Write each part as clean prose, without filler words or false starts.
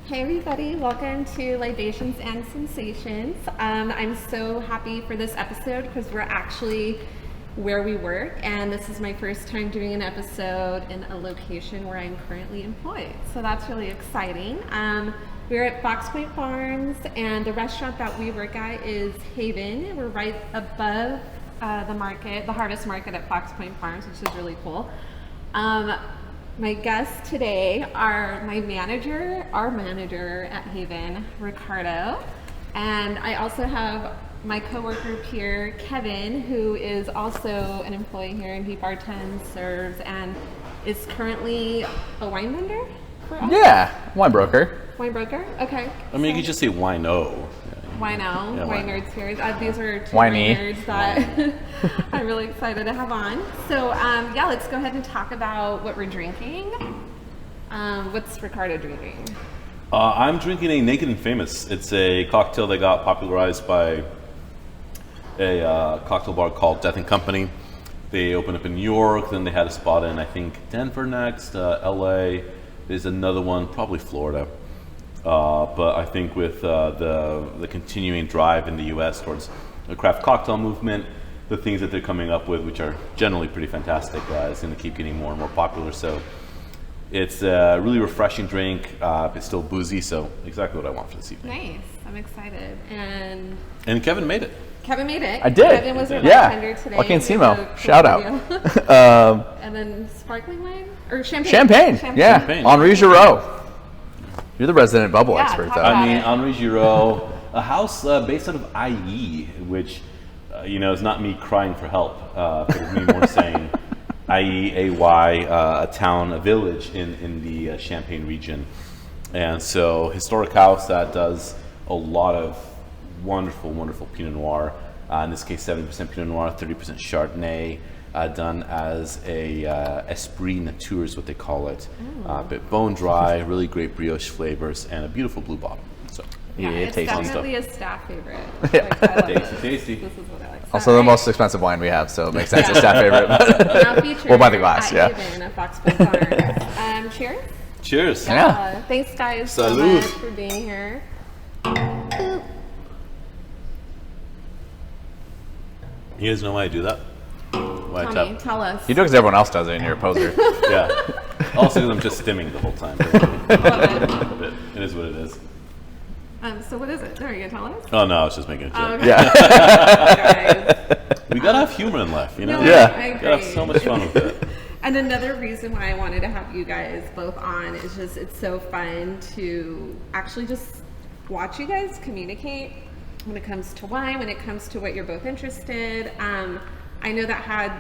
Hey everybody, welcome to Libations and Sensations. I'm so happy for this episode because we're actually where we work, and this is my first time doing an episode in a location where I'm currently employed. So that's really exciting. We're at Fox Point Farms, and the restaurant that we work at is Haven. We're right above the harvest market at Fox Point Farms, which is really cool. My guests today are our manager at Haven, Ricardo, and I also have my coworker peer, Kevin, who is also an employee here, and he bartends, serves, and is currently a wine vendor for us? Yeah, wine broker. Wine broker? Okay. I mean, you could just say wino. Wino, Yeah, wine wino. nerds here. These are two Winey. wine nerds that I'm really excited to have on. So yeah, let's go ahead and talk about what we're drinking. What's Ricardo drinking? I'm drinking a Naked and Famous. It's a cocktail that got popularized by a cocktail bar called Death and Company. They opened up in New York, then they had a spot in, I think, Denver next, LA. There's another one, probably Florida. But I think with the continuing drive in the U.S. towards the craft cocktail movement, the things that they're coming up with, which are generally pretty fantastic, is going to keep getting more and more popular. So it's a really refreshing drink. It's still boozy, so exactly what I want for this evening. Nice. I'm excited. And Kevin made it. Kevin made it. I did. Kevin was our Yeah. bartender today. Lucky and It was Simo. a cool Shout out. video. And then sparkling wine? Or champagne? Champagne. Yeah. Champagne. Henri Giraud. You're the resident bubble Yeah, expert, talk though. about I mean, it. Henri Giraud, a house based out of IE, which, is not me crying for help, but it's me more saying IE-AY, a town, a village in the Champagne region. And so, historic house that does a lot of wonderful, wonderful Pinot Noir. In this case, 70% Pinot Noir, 30% Chardonnay, done as a Esprit Nature is what they call it. A bit bone dry, really great brioche flavors, and a beautiful blue bottom. So, Yeah, it's tasty definitely a staff favorite. Yeah. Like, I love Tasty, it. tasty. This is what I like. Also, the most expensive wine we have, so it makes sense. It's staff favorite. Now featured We'll buy the glass, at yeah. Haven at Fox Point Farms. Cheers. cheers. Yeah. Thanks, guys, Salud. so much for being here. You guys know why I do that? Why I Tommy, tap? tell us. You do it because everyone else does it, and you're a poser. Yeah. Also, because I'm just stimming the whole time. But it is what it is. So what is it? Are you going to tell us? Oh no, I was just making a joke. Oh, okay. Yeah. Guys. We gotta have humor in life, you know? No, Yeah. I We gotta have agree. so much fun with it. And another reason why I wanted to have you guys both on is just it's so fun to actually just watch you guys communicate when it comes to wine, when it comes to what you're both interested. I know that had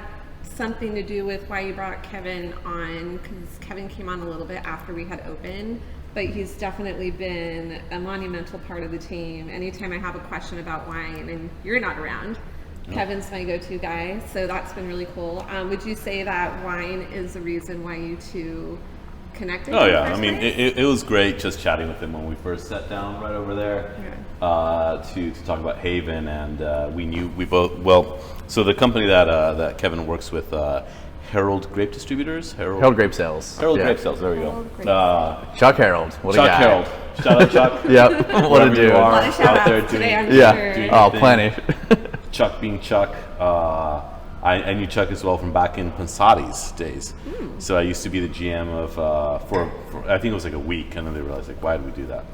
something to do with why you brought Kevin on, because Kevin came on a little bit after we had opened, but he's definitely been a monumental part of the team. Anytime I have a question about wine and you're not around, Kevin's my go-to guy, so that's been really cool. Would you say that wine is the reason why you two connected? Oh in the yeah, I first mean, place? it was great just chatting with him when we first sat down right over there to talk about Haven, and we both, well, so the company that Kevin works with, Herald Grape Distributors? Harold Grape Sales. Herald Yeah. Grape Sales, there we Herald Grape go. Chuck Harold. What a Chuck guy. Herald. Shout out Chuck. Yep. What a Wherever you dude. are. A lot of shout out there outs today, doing- I'm Yeah. sure. Doing Oh, anything. plenty. Chuck being Chuck. I knew Chuck as well from back in Pensati's days. So I used to be the GM of for I think it was like a week, and then they realized like, why did we do that?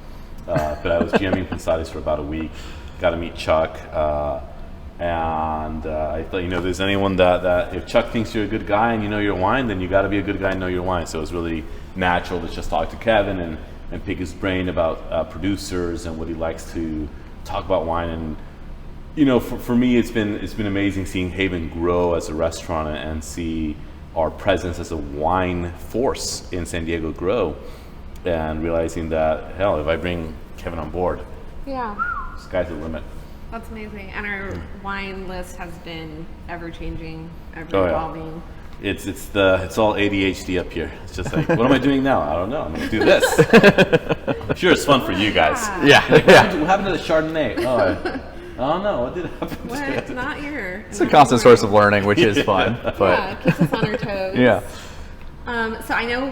But I was GMing Pensati's for about a week. Got to meet Chuck, and I thought, there's anyone that if Chuck thinks you're a good guy and you know your wine, then you got to be a good guy and know your wine. So it was really natural to just talk to Kevin and pick his brain about producers and what he likes to talk about wine. And for me, it's been amazing seeing Haven grow as a restaurant and see our presence as a wine force in San Diego grow, and realizing that, hell, if I bring Kevin on board, Yeah, sky's the limit. that's amazing. And our wine list has been ever changing, ever Oh, yeah. evolving. It's all ADHD up here. It's just like, what am I doing now? I don't know. I'm gonna do this. I'm sure it's fun for you guys. Yeah. What Yeah. happened to the Chardonnay? I don't know. What did happen? What? It's not here. It's a constant source of learning, which is fun. But Yeah, it keeps us on our toes. yeah. So I know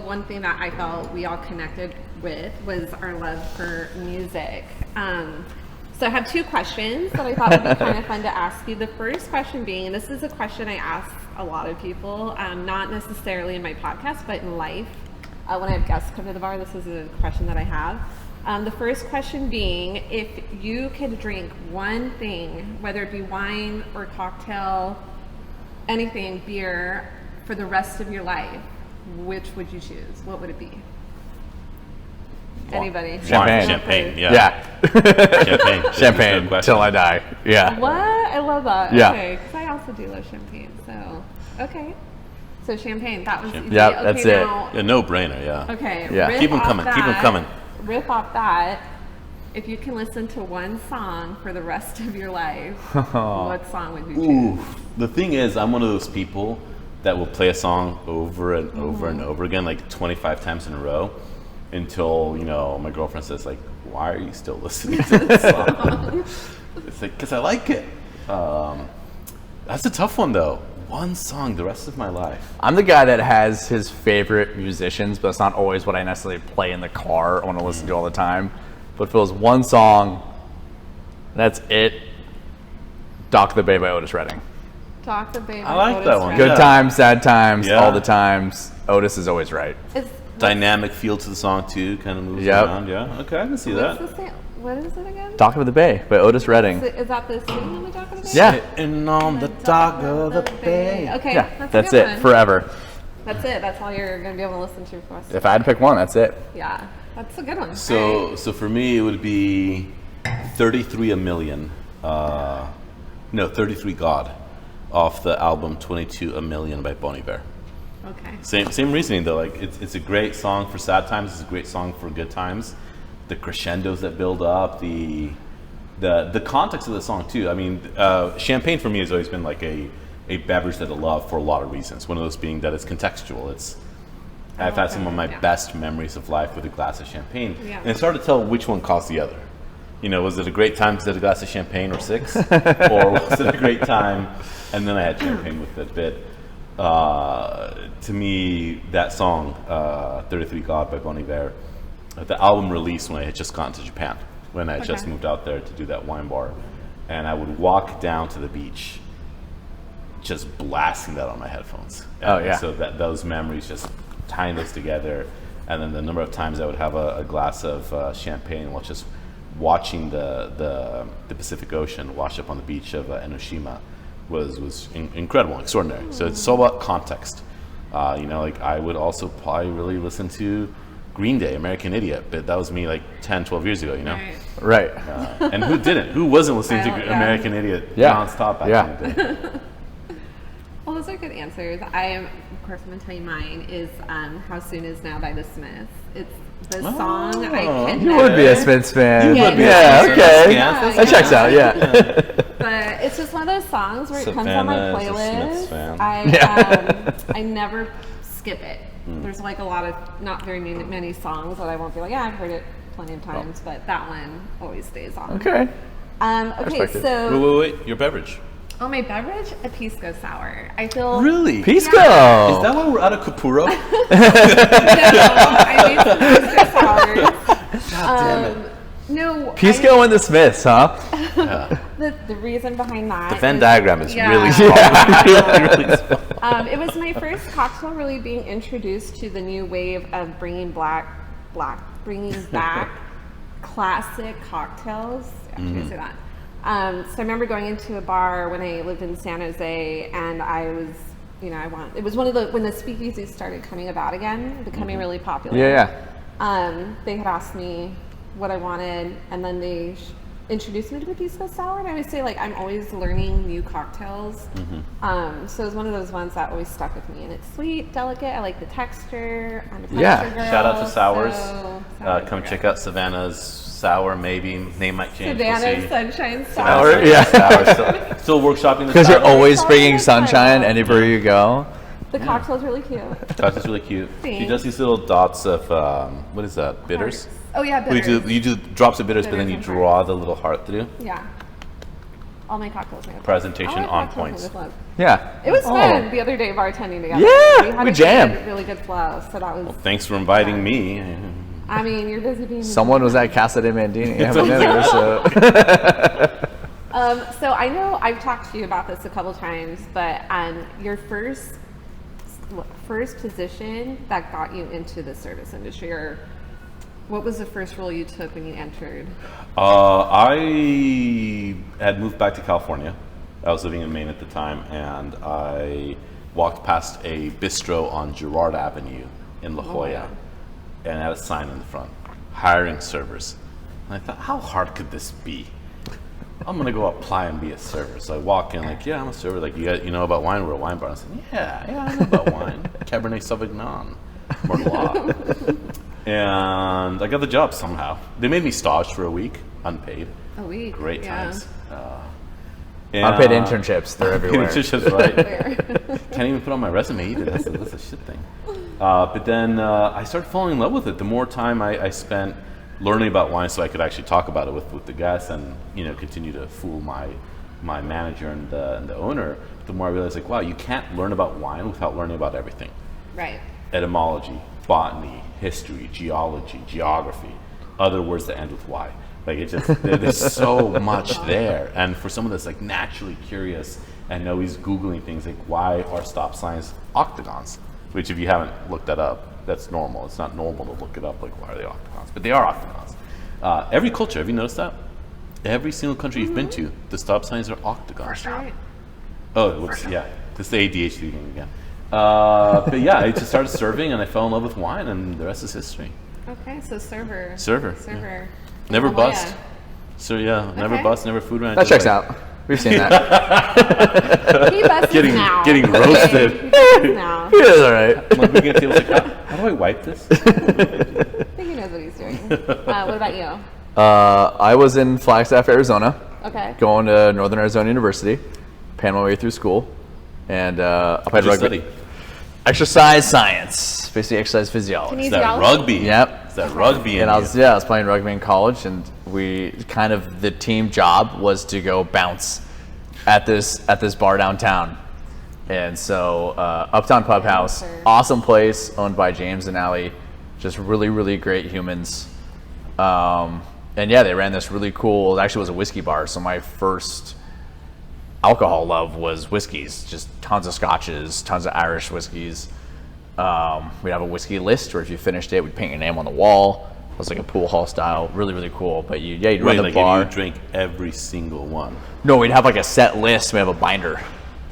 one thing that I felt we all connected with was our love for music. So I have two questions that I thought would be kind of fun to ask you. The first question being, and this is a question I ask a lot of people, not necessarily in my podcast, but in life. When I have guests come to the bar, this is a question that I have. The first question being, if you could drink one thing, whether it be wine or cocktail, anything, beer, for the rest of your life, which would you choose? What would it be? Anybody? Champagne. Yeah. Champagne till I die. Yeah. What? I love that. Yeah. Okay, because I also do love champagne. So, okay. So champagne, that was easy. Yeah, okay, that's now, Yeah, no brainer. Yeah. Okay. Yeah. riff Keep 'em off coming. Keep 'em that- coming. Riff off that. If you can listen to one song for the rest of your life, what song would you choose? Ooh. The thing is, I'm one of those people that will play a song over and over and over again, like 25 times in a row, until my girlfriend says, like, "Why are you still listening to this song?" It's like, because I like it. That's a tough one though. One song the rest of my life. I'm the guy that has his favorite musicians, but it's not always what I necessarily play in the car or want to listen to all the time. But if it was one song, that's it. Dock of the Bay by Otis Redding. Talk the Baby. I like that one. Good Yeah. times, sad times, Yeah. all the times. Otis is always right. Dynamic feel to the song too, kind of moves Yep. around. Yeah. Okay, I can see that. What is it again? Dock of the Bay by Otis Redding. Is that the sitting on the dock of the bay? Yeah. Sitting on the dock of the bay. Okay, Yeah, that's that's a good it one. forever. That's it. That's all you're going to be able to listen to for the rest of If I had to pick one, that's it. Yeah, that's a good one. So for me, it would be 33 a million. 33 God, off the album 22 a Million by Bon Iver. Okay. Same reasoning though. Like it's a great song for sad times. It's a great song for good times. The crescendos that build up, the context of the song too. I mean, champagne for me has always been like a beverage that I love for a lot of reasons. One of those being that it's contextual. I've had some of my best memories of life with a glass of champagne, Yeah. and it's hard to tell which one caused the other. Was it a great time because I had a glass of champagne or 6, or was it a great time and then I had champagne with it? But to me, that song, 33 God by Bon Iver, the album released when I had just gotten to Japan, when I had just moved out there to do that wine bar. And I would walk down to the beach just blasting that on my headphones. Oh, yeah. So those memories, just tying those together. And then the number of times I would have a glass of champagne while just watching the Pacific Ocean wash up on the beach of Enoshima was incredible, extraordinary. So it's all about context. Like I would also probably really listen to Green Day, American Idiot, but that was me like 10, 12 years ago, Right. And who didn't? Who wasn't listening to Yeah. American Idiot Yeah. nonstop back Yeah. in the day? Well, those are good answers. Of course, I'm going to tell you mine is How Soon Is Now by the Smiths. It's the song I can You would be a Smiths fan. You would be a Yeah, Smiths okay. fan. Yeah, That checks out, yeah. But it's just one of those songs where it comes on my Savannah is a Smiths playlist. fan. I never skip it. There's like a lot of not very many songs that I won't be like, yeah, I've heard it plenty of times, but that one always stays on. Okay. Okay, respect it. so Wait, your beverage. my beverage, a Pisco sour. I feel Really? Pisco! Is that why we're out of Kapuro? I made some Pisco sours. God damn it. No, Pisco and the Smiths, huh? the reason behind that. The Venn is- diagram is yeah. really small. Really small. It was my first cocktail really being introduced to the new wave of bringing back classic cocktails. Actually, I say that. So I remember going into a bar when I lived in San Jose, and I was, it was when the speakeasies started coming about again, becoming really popular. Yeah. They had asked me what I wanted, and then they introduced me to the Pisco sour, and I always say, like, I'm always learning new cocktails. So it's one of those ones that always stuck with me, and it's sweet, delicate. I like the texture. I'm a texture girl, Shout out to sours. so Come check out Savannah's sour. Maybe name might change. Savannah we'll see. Sunshine Sour, Sour. yeah. Sour. Still workshopping the Because you're sour. always Sour bringing is fun. sunshine anywhere you go. The cocktail's really cute. Gosh, it's really cute. She Thanks. does these little dots of what is that? Bitters. Oh yeah, Well, bitters. you do drops of bitters, but then you Bitters and draw the little heart through. Yeah. All my cocktails made with Presentation love. All my on cocktails points. made with love. Yeah. It was Oh. fun the other day bartending together. Yeah, had we a jammed. really good flow. So that was. Thanks for inviting me. I mean, you're busy being. Someone was at Casa de Mandini having dinner, so. So I know I've talked to you about this a couple times, but your first position that got you into the service industry, or what was the first role you took when you entered? I had moved back to California. I was living in Maine at the time, and I walked past a bistro on Girard Avenue in La Jolla, and it had a sign in the front, hiring servers. And I thought, how hard could this be? I'm gonna go apply and be a server. So I walk in like, yeah, I'm a server. Like, you know about wine? We're a wine bar. I said, yeah, I know about wine. Cabernet Sauvignon, Merlot. And I got the job somehow. They made me stage for a week, unpaid. A week. Great yeah. times. Unpaid internships, they're everywhere. Internships, right? Can't even put on my resume either. That's a shit thing. But then I started falling in love with it. The more time I spent learning about wine, so I could actually talk about it with the guests, and continue to fool my manager and the owner. The more I realized, like, wow, you can't learn about wine without learning about everything. Right. Etymology, botany, history, geology, geography, other words that end with Y. Like, it just, there's so much there. And for someone that's like naturally curious and always Googling things like, why are stop signs octagons? Which, if you haven't looked that up, that's normal. It's not normal to look it up, like, why are they octagons? But they are octagons. Every culture, have you noticed that? Every single country you've been to, the stop signs are octagons. Right. Oh, whoops, yeah. This is the ADHD thing again. But yeah, I just started serving, and I fell in love with wine, and the rest is history. Okay, so server. Server. Server. Never Oh, bust. yeah. So yeah, never Okay. bust, never food rent. That checks out. We've seen that. He busts now. Getting Okay, roasted. he busts now. Yeah, that's all right. I'm like looking at tables like, how do I wipe this? I think he knows what he's doing. What about you? I was in Flagstaff, Arizona, Okay. going to Northern Arizona University, paying my way through school, and I played What'd you rugby. study? Exercise science, basically exercise physiology. Is that Kinesiology? rugby? Yep. Is that rugby in And I you? was playing rugby in college, and the team job was to go bounce at this bar downtown. And so Uptown Pub House, Sure. awesome place, owned by James and Allie, just really, really great humans. And yeah, they ran this really cool, it actually was a whiskey bar, so my first alcohol love was whiskeys, just tons of scotches, tons of Irish whiskeys. We'd have a whiskey list where if you finished it, we'd paint your name on the wall. It was like a pool hall style, really, really cool. But you'd run Wait, the like bar. you drink every single one. No, we'd have like a set list. We have a binder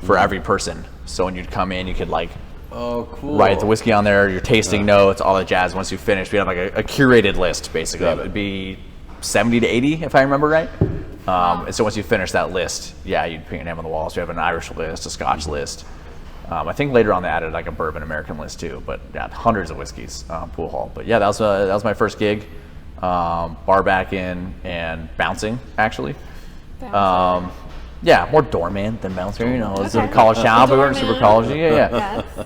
for every person. So when you'd come in, you could like Oh, cool. write the whiskey on there, your tasting notes, all that jazz. Once you finish, we have like a curated list, basically. Got It it. would be 70 to 80, if I remember right. And so once you finish that list, yeah, you'd paint your name on the wall. So we have an Irish list, a Scotch list. I think later on they added like a bourbon American list too, but yeah, hundreds of whiskeys, pool hall. But yeah, that was my first gig, bar back in and bouncing actually. Yeah, more doorman than bouncer. You know, it's a Okay. college town, but we weren't super Doorman. college. Yeah. Yes.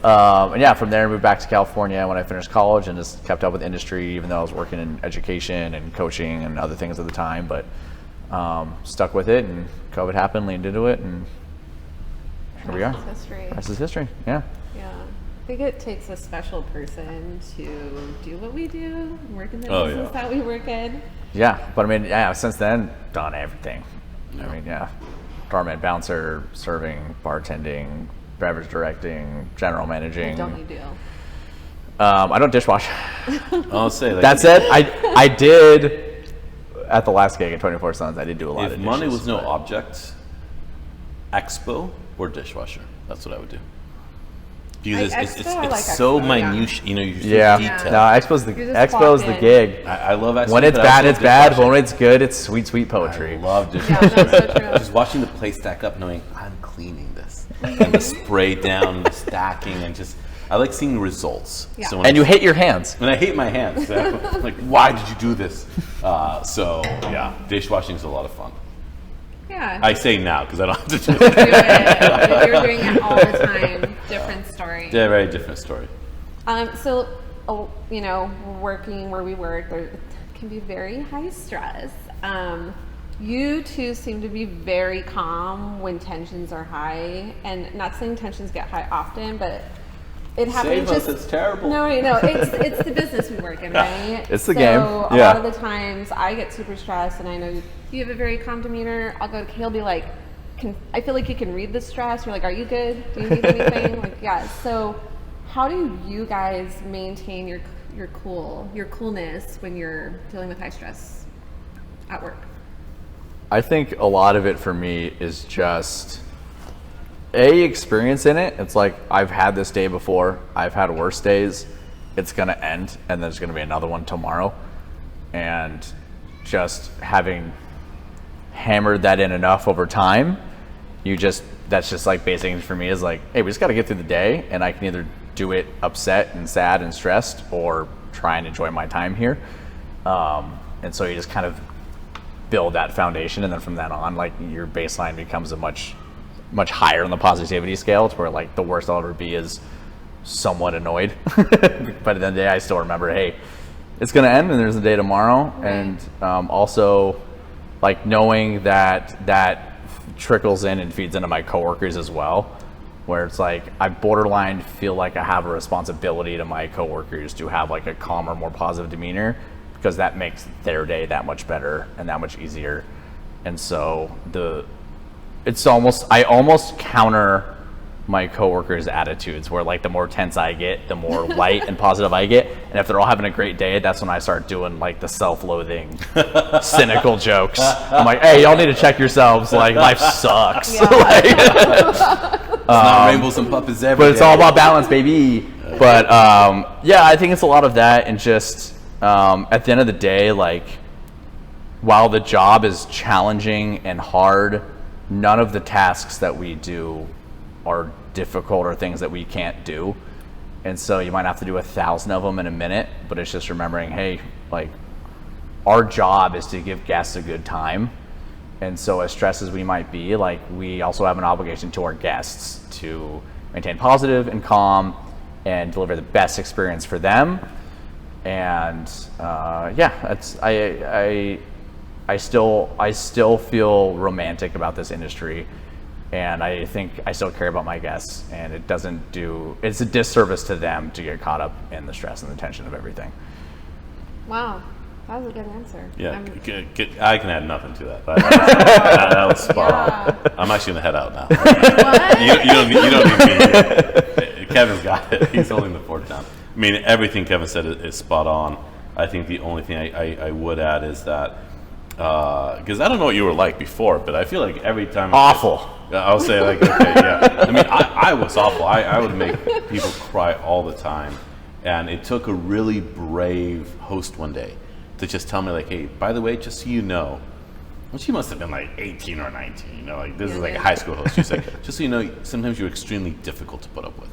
And yeah, from there I moved back to California when I finished college and just kept up with industry, even though I was working in education and coaching and other things at the time. But stuck with it, and COVID happened, leaned into it, and here we are. Rest is history. Rest is history. Yeah. Yeah. I think it takes a special person to do what we do, work in the Oh, business yeah. that we work in. Yeah, but I mean, yeah, since then, done everything. I mean, yeah, doorman, bouncer, serving, bartending, beverage directing, general managing. What don't you do? I don't dishwash. I'll say like, That said, I did at the last gig at 24 Sons. I did do a lot if of money dishes, was no but- object, expo or dishwasher. That's what I would do. Because Like it's expo, I like so expo, yeah. minute. You know, you're so Yeah, detailed. no, Expo's the You just Expo's walk the in. gig. I love expo. When it's but I bad, also it's bad. But dishwashing. when it's good, it's sweet, sweet poetry. I love Yeah, dishwashing. that's so true. Just watching the plate stack up, knowing I'm cleaning this, and the spray down, the stacking, and just I like seeing results. Yeah. So when And I- you hate your hands. and I hate my hands. So, like, why did you do this? So yeah, dishwashing is a lot of fun. Yeah. I say now because I don't have to do do it. it. If you're doing it all the time, different story. Yeah, very different story. So, you know, working where we work, there can be very high stress. You two seem to be very calm when tensions are high, and not saying tensions get high often, but it happens. Save us, it's terrible. No, it's the business we work in, right? It's the game. So a lot of the times I get super stressed, and I know you have a very calm demeanor. I'll go to Kale, be like, I feel like you can read the stress. You're like, are you good? Do you need anything? Like, yeah. So how do you guys maintain your coolness when you're dealing with high stress at work? I think a lot of it for me is just experience in it. It's like, I've had this day before, I've had worse days, it's gonna end, and there's gonna be another one tomorrow. And just having hammered that in enough over time, that's just like basic for me is like, hey, we just gotta get through the day, and I can either do it upset and sad and stressed, or try and enjoy my time here. And so you just kind of build that foundation, and then from then on, like, your baseline becomes a much higher on the positivity scale, to where like the worst I'll ever be is somewhat annoyed. But at the end of the day, I still remember, hey, it's gonna end, and there's a day tomorrow. Right. And also, like, knowing that trickles in and feeds into my coworkers as well, where it's like I borderline feel like I have a responsibility to my coworkers to have like a calmer, more positive demeanor, because that makes their day that much better and that much easier. And so I almost counter my coworkers' attitudes, where like the more tense I get, the more light and positive I get. And if they're all having a great day, that's when I start doing like the self-loathing, cynical jokes. I'm like, hey, y'all need to check yourselves. Like, life sucks. Yeah. It's not rainbows and puppies every day. But it's all about balance, baby. But yeah, I think it's a lot of that, and just at the end of the day, like, while the job is challenging and hard, none of the tasks that we do are difficult or things that we can't do. And so you might have to do 1,000 of them in a minute, but it's just remembering, hey, like, our job is to give guests a good time. And so as stressed as we might be, like, we also have an obligation to our guests to maintain positive and calm and deliver the best experience for them. And yeah, I still feel romantic about this industry, and I think I still care about my guests, and it's a disservice to them to get caught up in the stress and the tension of everything. Wow, that was a good answer. Yeah, I can add nothing to that. That was spot on. I'm actually gonna head out now. What? You don't need me. Kevin's got it. He's holding the fort down. I mean, everything Kevin said is spot on. I think the only thing I would add is that, because I don't know what you were like before, but I feel like every time Awful. I'll say, like, okay, yeah. I mean, I was awful. I would make people cry all the time, and it took a really brave host one day to just tell me, like, hey, by the way, just so you know, well, she must have been like 18 or 19, you know, like, this is like a high school host. She's like, just so you know, sometimes you're extremely difficult to put up with.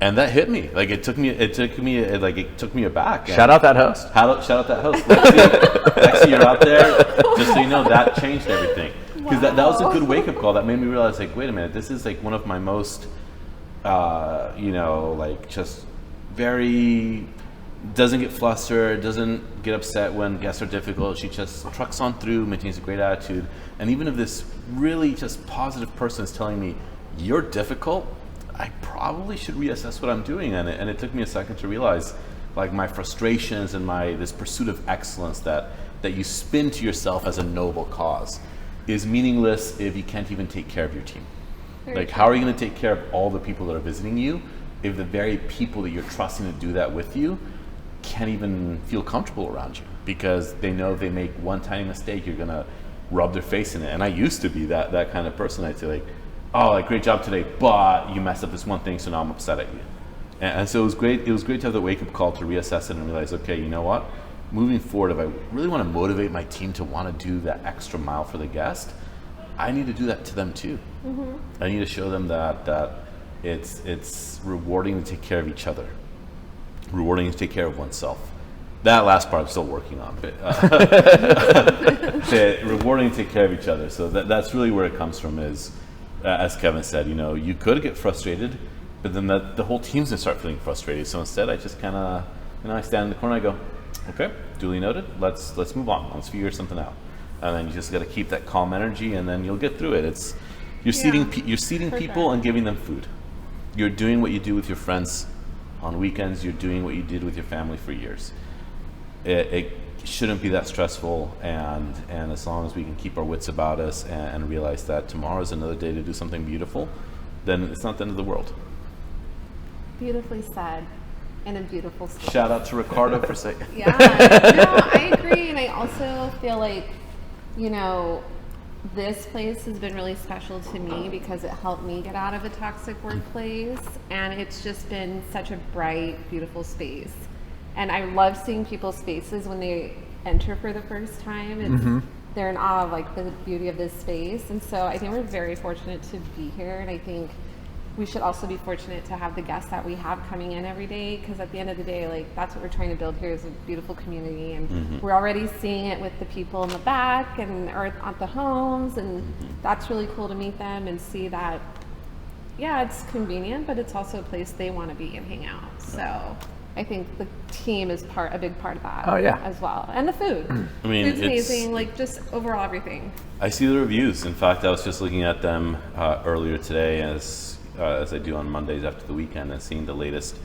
And that hit me. Like, it took me aback. Shout out that host. Shout out that host. Lexi, you're out there. Just so you know, that changed everything. Because that was a good wake-up call. That made me realize, like, wait a minute, this is like one of my most, like, just very, doesn't get flustered, doesn't get upset when guests are difficult. She just trucks on through, maintains a great attitude. And even if this really just positive person is telling me, you're difficult, I probably should reassess what I'm doing. And it took me a second to realize, like, my frustrations and this pursuit of excellence that you spin to yourself as a noble cause is meaningless if you can't even take care of your team. Like, how are you going to take care of all the people that are visiting you if the very people that you're trusting to do that with you can't even feel comfortable around you? Because they know if they make one tiny mistake, you're going to rub their face in it. And I used to be that kind of person. I'd say, like, oh, like, great job today, but you messed up this one thing, so now I'm upset at you. And so it was great to have the wake-up call to reassess it and realize, okay, you know what? Moving forward, if I really want to motivate my team to want to do that extra mile for the guest, I need to do that to them too. Mm-hmm. I need to show them that it's rewarding to take care of each other, rewarding to take care of oneself. That last part I'm still working on, but rewarding to take care of each other. So that's really where it comes from is, as Kevin said, you know, you could get frustrated, but then the whole team's gonna start feeling frustrated. So instead, I just kind of, I stand in the corner, I go, okay, duly noted. Let's move on. Let's figure something out. and then you just got to keep that calm energy, and then you'll get through it. It's you're Yeah, seating for people sure. and giving them food. You're doing what you do with your friends on weekends. You're doing what you did with your family for years. It shouldn't be that stressful, and as long as we can keep our wits about us and realize that tomorrow is another day to do something beautiful, then it's not the end of the world. Beautifully said, and a beautiful story. Shout out to Ricardo for saying. Yeah, no, I agree, and I also feel like, this place has been really special to me because it helped me get out of a toxic workplace, and it's just been such a bright, beautiful space. And I love seeing people's faces when they enter for the first time. It's, they're in awe of like the beauty of this space, and so I think we're very fortunate to be here, and I think we should also be fortunate to have the guests that we have coming in every day, because at the end of the day, like, that's what we're trying to build here, is a beautiful community, and we're already seeing it with the people in the back and or at the homes, and that's really cool to meet them and see that, yeah, it's convenient, but it's also a place they want to be and hang out. So I think the team is a big part of that. Oh, yeah. As well, and the food. I mean, food's it's- amazing. Like, just overall everything. I see the reviews. In fact, I was just looking at them earlier today, as I do on Mondays after the weekend, and seeing the latest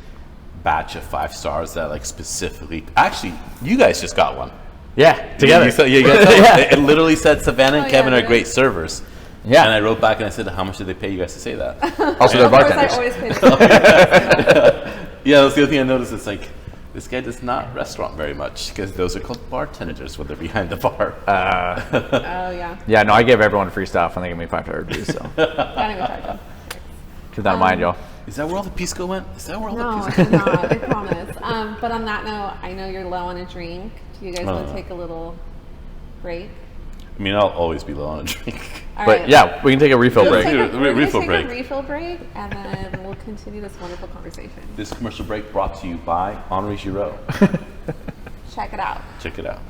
batch of 5 stars that like specifically. Actually, you guys just got one. Yeah, together. You got that one? Yeah. It literally said Savannah and Oh, Kevin yeah, are really? great servers. Yeah. And I wrote back and I said, how much did they pay you guys to say that? Also, they're Of course, I bartenders. always pay the Yeah, that's the other thing I noticed. It's like, this guy does not restaurant very much, because those are called bartenders when they're behind the bar. Oh, yeah. Yeah, no, I give everyone free stuff when they give me 5-star reviews, so Don't even charge them. keep that in mind, y'all. Is that where all the pisco went? Is that where all No, the pisco it's not. I promise. But on that note, I know you're low on a drink. Do you guys want to take a little break? I mean, I'll always be low on a drink. All But right. yeah, we can take a refill We'll break. take Refill we're gonna take break. a refill break, and then we'll continue this wonderful conversation. This commercial break brought to you by Henri Giraud. Check it out. Check it out.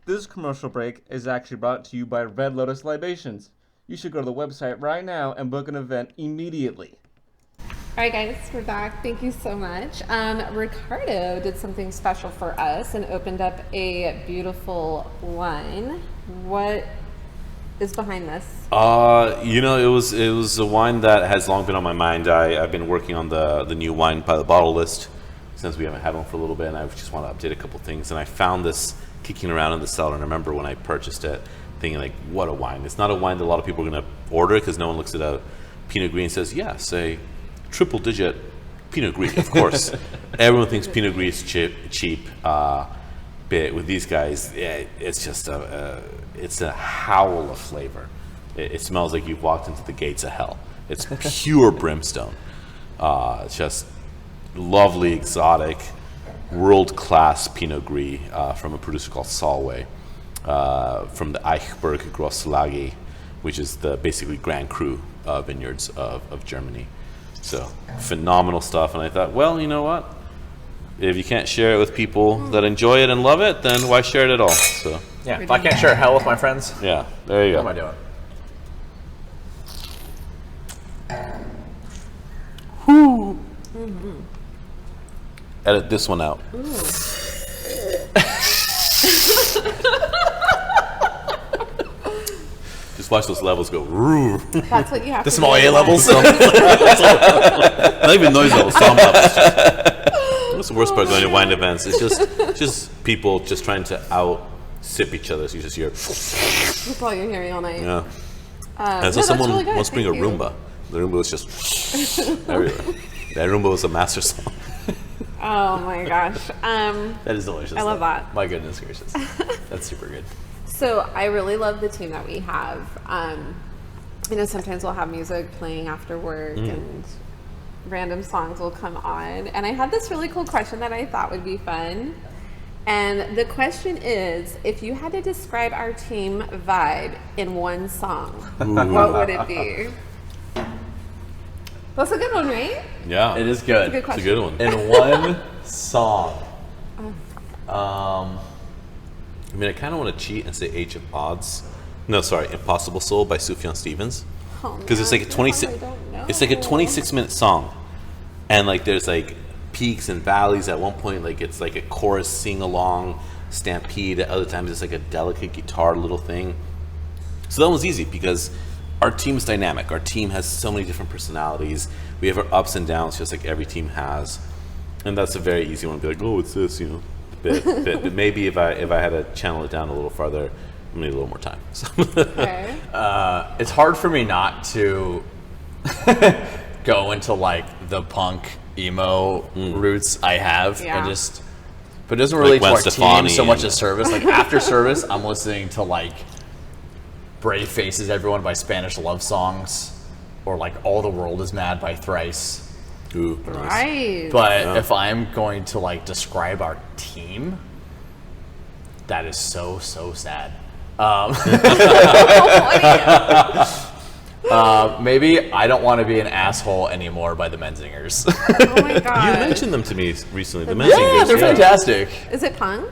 This commercial break is actually brought to you by Red Lotus Libations. You should go to the website right now and book an event immediately. All right, guys, we're back. Thank you so much. Ricardo did something special for us and opened up a beautiful wine. What is behind this? It was a wine that has long been on my mind. I've been working on the new wine by the bottle list since we haven't had one for a little bit, and I just want to update a couple things. And I found this kicking around in the cellar, and I remember when I purchased it, thinking like, what a wine. It's not a wine that a lot of people are going to order, because no one looks at a Pinot Gris and says, yes, a triple-digit Pinot Gris, of course. Everyone thinks Pinot Gris is cheap. But with these guys, it's just it's a howl of flavor. It smells like you've walked into the gates of hell. It's pure brimstone. It's just lovely, exotic, world-class Pinot Gris from a producer called Solway, from the Eichberg Grosslage, which is the basically Grand Cru vineyards of Germany. So phenomenal stuff. And I thought, well, you know what? If you can't share it with people that enjoy it and love it, then why share it at all? So Yeah, if I can't share hell with my friends, yeah, there you what am I go. doing? Edit this one out. Just watch those levels go. Roo. That's what you have The to small do. A levels. Not even noise levels, sound levels. What's the worst part going to wine events? It's just people just trying to out sip each other. So you just hear. That's all you're hearing all night. Yeah. And no, so that's someone really good. wants to bring a Thank you. Roomba. The Roomba was just everywhere. That Roomba was a master song. Oh my gosh. That is delicious. I love that. My goodness gracious. That's super good. So I really love the team that we have. Sometimes we'll have music playing after work and random songs will come on. And I had this really cool question that I thought would be fun. And the question is, if you had to describe our team vibe in one song, what would it be? That's a good one, right? Yeah. It is It's a good. good It's a question. good one. In one song. I mean, I kind of want to cheat and say Age of Odds. No, sorry, Impossible Soul by Sufjan Stevens. Because it's like a 26. It's like a 26-minute song, and like there's like peaks and valleys. At one point, like it's like a chorus sing along stampede. At other times it's like a delicate guitar little thing. So that was easy because our team is dynamic. Our team has so many different personalities. We have our ups and downs, just like every team has. And that's a very easy one to be like, oh, it's this, you know, but maybe if I had to channel it down a little farther, I need a little more time. So. Okay. It's hard for me not to go into like the punk emo roots I have, Yeah. and just, but it doesn't relate Gwen to our team Stefani so much and- as service. Like after service, I'm listening to like Brave Faces Everyone by Spanish Love Songs, or like All the World Is Mad by Thrice. Ooh, nice. Right. But if I'm going to like describe our team, that is so sad. Maybe I don't want to be an asshole anymore by the Menzingers. Oh my god. You mentioned them to me recently. The Yeah, Menzingers, They're fantastic. Is it punk?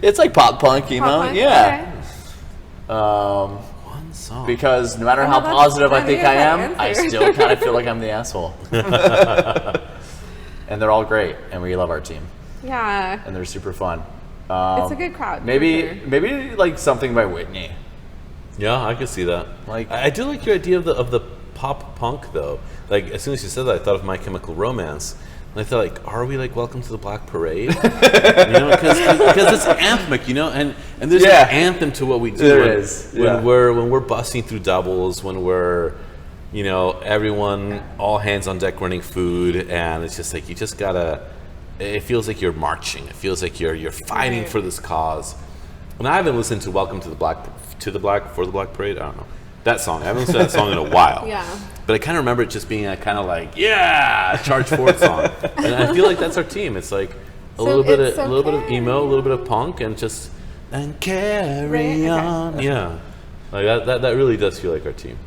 It's like pop punk, you know? Punk? Yeah. One song. Because no matter Oh, how that's positive I not think even I am, an I answer. still kind of feel like I'm the asshole. And they're all great, and we love our team, Yeah. and they're super fun. It's a good crowd. for Maybe sure. maybe like something by Whitney. Yeah, I can see that. Like- I do like your idea of the pop punk though. Like as soon as you said that, I thought of My Chemical Romance, and I thought like, are we like Welcome to the Black Parade? You know, because it's anthemic, you know, and there's Yeah. an anthem to what we do. There when, is, when yeah. we're busting through doubles, when we're, you know, everyone all hands on deck running food, and it's just like you just gotta. It feels like you're marching. It feels like you're fighting Right. for this cause. And I haven't listened to Welcome to the Black Parade. I don't know that song. I haven't listened to that song in a while. Yeah. But I kind of remember it just being a kind of like, yeah, charge forward song. And I feel like that's our team. It's like a little bit it's of emo, a little bit of punk, and just and carry Right, okay. on. Yeah, like that really does feel like our team.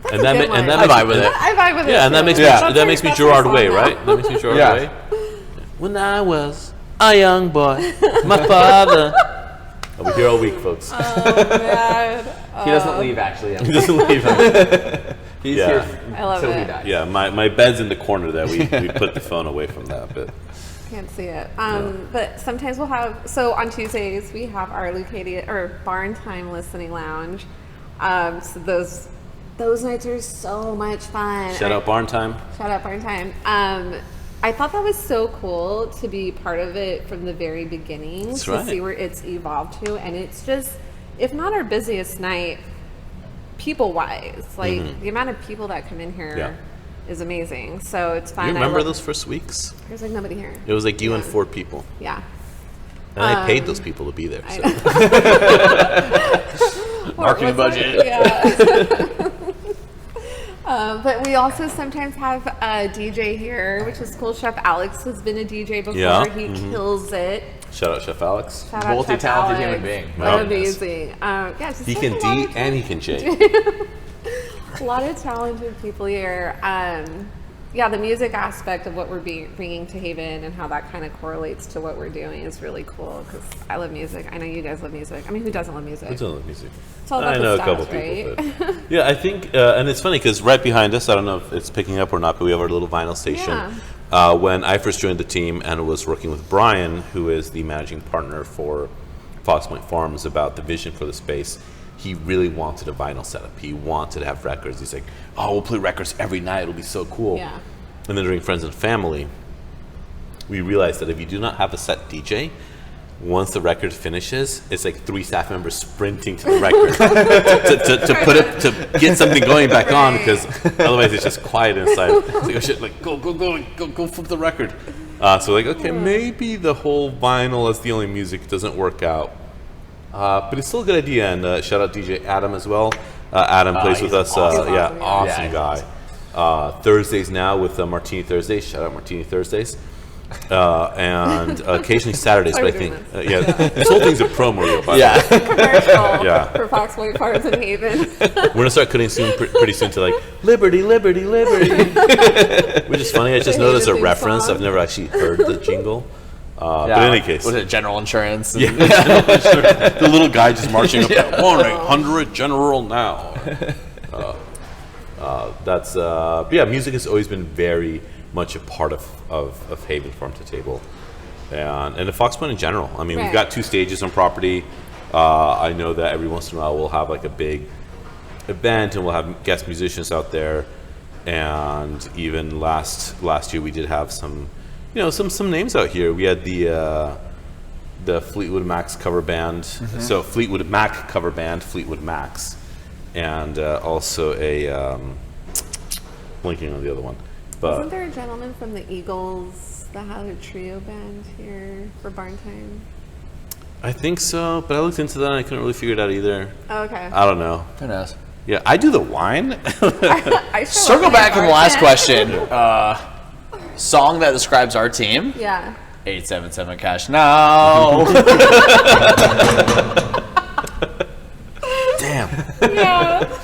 a good one. I vibe with it. I vibe with it. Yeah, and that too. makes Yeah. me that makes me That's our Gerard song Way, now. right? That makes me Gerard Yeah. Way. When I was a young boy, my father. I'll be here all week, folks. Man. He doesn't leave, actually. He doesn't leave. He's Yeah. here I love till he it. dies. Yeah, my bed's in the corner there. We put the phone away from that, but Can't see it. But sometimes we'll have, so on Tuesdays, we have our Lucadia, or Barn Time Listening Lounge. So those nights are so much fun. shout out Barn Time. Shout out Barn Time. I thought that was so cool to be part of it from the very beginning, That's to right. see where it's evolved to. And it's just, if not our busiest night, people-wise, like the amount of people that come in here Yeah. is amazing. So it's fun. You I remember love- those first weeks? There's like nobody here. It was like you and Yeah. 4 people, Yeah. and I paid those people to be there. I So. know. Marketing What was budget. it? Yeah. But we also sometimes have a DJ here, which is cool. Chef Alex has been a DJ before. Yeah. He kills it. Shout out Chef Alex. Shout out Chef Multi-talented Alex. human being. Wow. Amazing. Yeah, just He like can a lot D of- and he can J. a lot of talented people here. Yeah, the music aspect of what we're bringing to Haven and how that kind of correlates to what we're doing is really cool because I love music. I know you guys love music. I mean, who doesn't love music? Who's on the music? It's all about I the know a stats, couple right? people. But yeah, I think, and it's funny because right behind us, I don't know if it's picking up or not, but we have our little vinyl station. Yeah. When I first joined the team and was working with Brian, who is the managing partner for Fox Point Farms, about the vision for the space, he really wanted a vinyl setup. He wanted to have records. He's like, oh, we'll play records every night. It'll be so cool. Yeah. And then during Friends and Family, we realized that if you do not have a set DJ, once the record finishes, it's like 3 staff members sprinting to the record to get something going back on, because otherwise it's just quiet inside. It's like, oh shit, like go flip the record. So like, okay, maybe the whole vinyl as the only music doesn't work out. But it's still a good idea, and shout out DJ Adam as well. Adam plays with he's us. awesome. Yeah, He's awesome Yeah, guy. Thursdays now with Martini Thursdays. Shout out Martini Thursdays. And occasionally Saturdays, Why but I are we think doing yeah, this whole thing's a promo reel. By the way. Yeah. Commercial Yeah. for Fox Point Farms in Haven. We're gonna start cutting soon, pretty soon, to like Liberty, Liberty, Liberty, which is funny. I just The know there's a Haven theme reference. song. I've never actually heard the jingle. But in any case, Was it General Insurance? yeah, the little guy just marching up there. 1-800 General now. That's yeah. Music has always been very much a part of Haven Farm to Table. and the Fox Point in general. I mean, Right. we've got 2 stages on property. I know that every once in a while we'll have like a big event and we'll have guest musicians out there. And even last year we did have some names out here. We had the Fleetwood Mac's cover band. So Fleetwood Mac cover band, Fleetwood Mac's, and also a blinking on the other one. But Wasn't there a gentleman from the Eagles that had a trio band here for Barn Time? I think so, but I looked into that and I couldn't really figure it out either. Oh, okay. I don't know. Who knows? Yeah, I do the wine. I show Circle up back to the at last Barn question. Song that describes our team. Time. Yeah. 877 cash now. Damn. Yeah.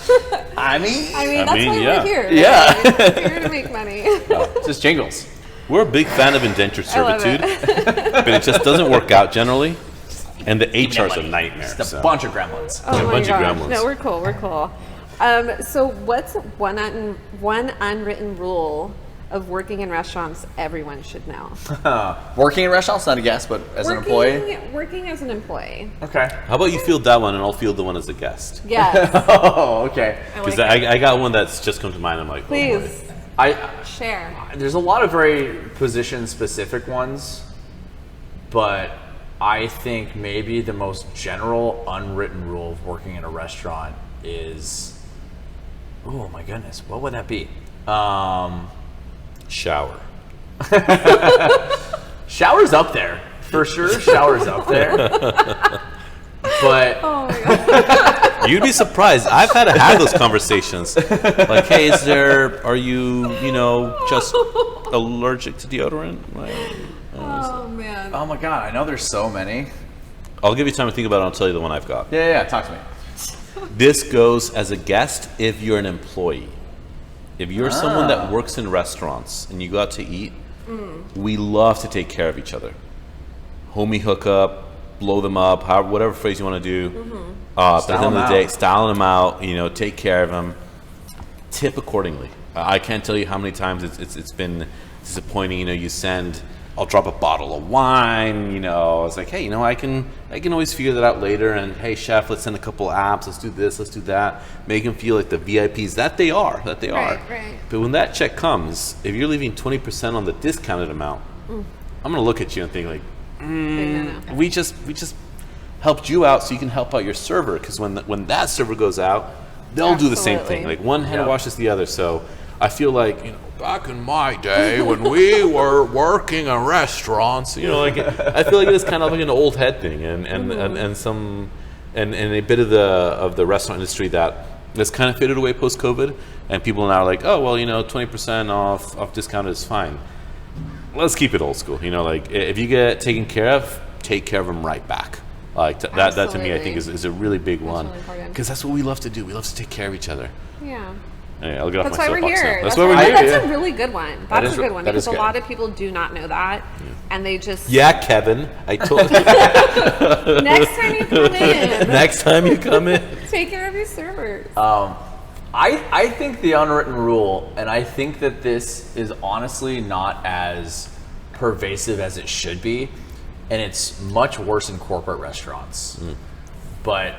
I mean, That's why yeah. we're here. Yeah. Right? We're here to make money. just jingles. We're a big fan of indentured I love servitude, but it just doesn't work out generally. And the HR is a nightmare. Just a so. bunch of gremlins. Oh Yeah, a my bunch of gosh. gremlins. No, we're cool. We're cool. So what's one unwritten rule of working in restaurants everyone should know? Working in restaurants, not a guest, but as an employee. Working as an employee. Okay. How about you field that one and I'll field the one as a guest? Yes. Oh, okay. Because like it. I got one that's just come to mind. I'm like, oh boy. Please I share. there's a lot of very position specific ones, but I think maybe the most general unwritten rule of working in a restaurant is, oh my goodness, what would that be? Shower. Shower's up there for sure. Shower's up there, but Oh my god. You'd be surprised. I've had to have those conversations. Like, hey, are you just allergic to deodorant? Oh man. oh my god, I know there's so many. I'll give you time to think about it. I'll tell you the one I've got. Yeah, talk to me. This goes as a guest if you're an employee. If you're someone that works in restaurants and you go out to eat, we love to take care of each other. Homie hookup, blow them up, whatever phrase you want to do. At the end of the day, styling them out, take care of them. Tip accordingly. I can't tell you how many times it's been disappointing. I'll drop a bottle of wine. It's like, hey, I can always figure that out later. And hey, chef, let's send a couple apps. Let's do this. Let's do that. Make them feel like the VIPs that they are. Right. But when that check comes, if you're leaving 20% on the discounted amount, I'm gonna look at you and think like, No. we just helped you out so you can help out your server. Because when that server goes out, they'll do the same thing. Absolutely. Like one hand washes the other. So I feel like back in my day when we were working in restaurants, I feel like it is kind of like an old head thing, and a bit of the restaurant industry that's kind of faded away post COVID, and people now are like, oh well, 20% off discount is fine. Let's keep it old school. Like if you get taken care of, take care of them right back. Like that to me, I think is a really big one, really important. because that's what we love to do. We love to take care of each other. Yeah. Anyway, I'll get off That's my why we're soapbox here. now. That's why we're That's here. a really good one. That's is a good one that because is a good. lot of people do not know that, and they just Yeah, Kevin, I told you. next time you come in, Next time you come in. take care of your servers. I think the unwritten rule, and I think that this is honestly not as pervasive as it should be, and it's much worse in corporate restaurants. But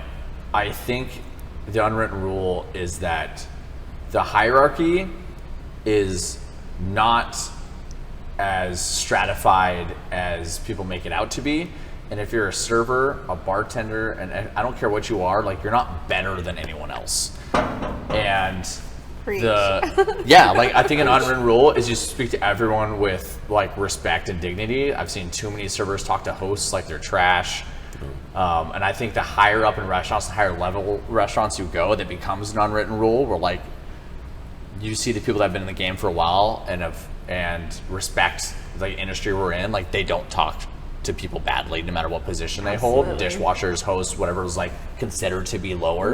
I think the unwritten rule is that the hierarchy is not as stratified as people make it out to be. And if you're a server, a bartender, and I don't care what you are, like you're not better than anyone else. And Preach. I think an unwritten rule is you speak to everyone with like respect and dignity. I've seen too many servers talk to hosts like they're trash. And I think the higher up in restaurants, the higher level restaurants you go, that becomes an unwritten rule where like you see the people that have been in the game for a while and respect the industry we're in, like they don't talk to people badly no matter what position they hold. Absolutely. Dishwashers, hosts, whatever is like considered to be lower.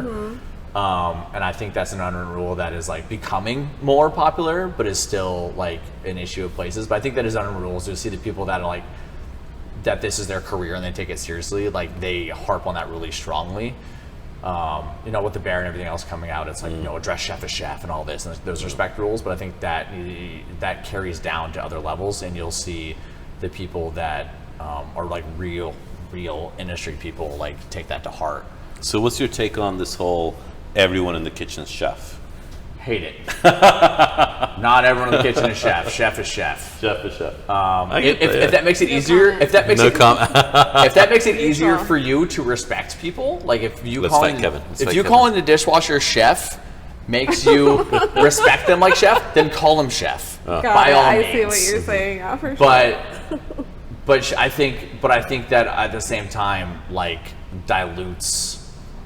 And I think that's an unwritten rule that is like becoming more popular, but is still like an issue of places. But I think that is unwritten rules. You see the people that are like, that this is their career and they take it seriously, like they harp on that really strongly. With the bear and everything else coming out, it's like, address chef as chef and all this, and those respect rules. But I think that carries down to other levels, and you'll see the people that or like real industry people like take that to heart. So what's your take on this whole everyone in the kitchen chef? Hate it. Not everyone in the kitchen is chef. Chef is chef. Chef is chef. If that makes it easier, if that makes No it if that makes it easier Neutral. for you to respect people, like if you Let's calling fight Kevin. Let's if fight you Kevin. calling the dishwasher chef makes you respect them like chef, then call them chef. Got by it. all I means. see what you're saying. Yeah, for sure. But I think that at the same time, like dilutes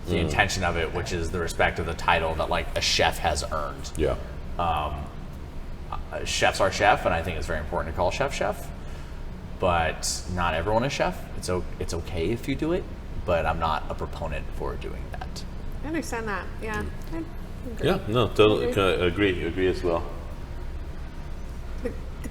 the intention of it, which is the respect of the title that like a chef has earned. Yeah. Chefs are chef, and I think it's very important to call chef. But not everyone is chef. It's okay if you do it, but I'm not a proponent for doing that. I understand that. Yeah. I agree. Yeah. No. Totally agree as well.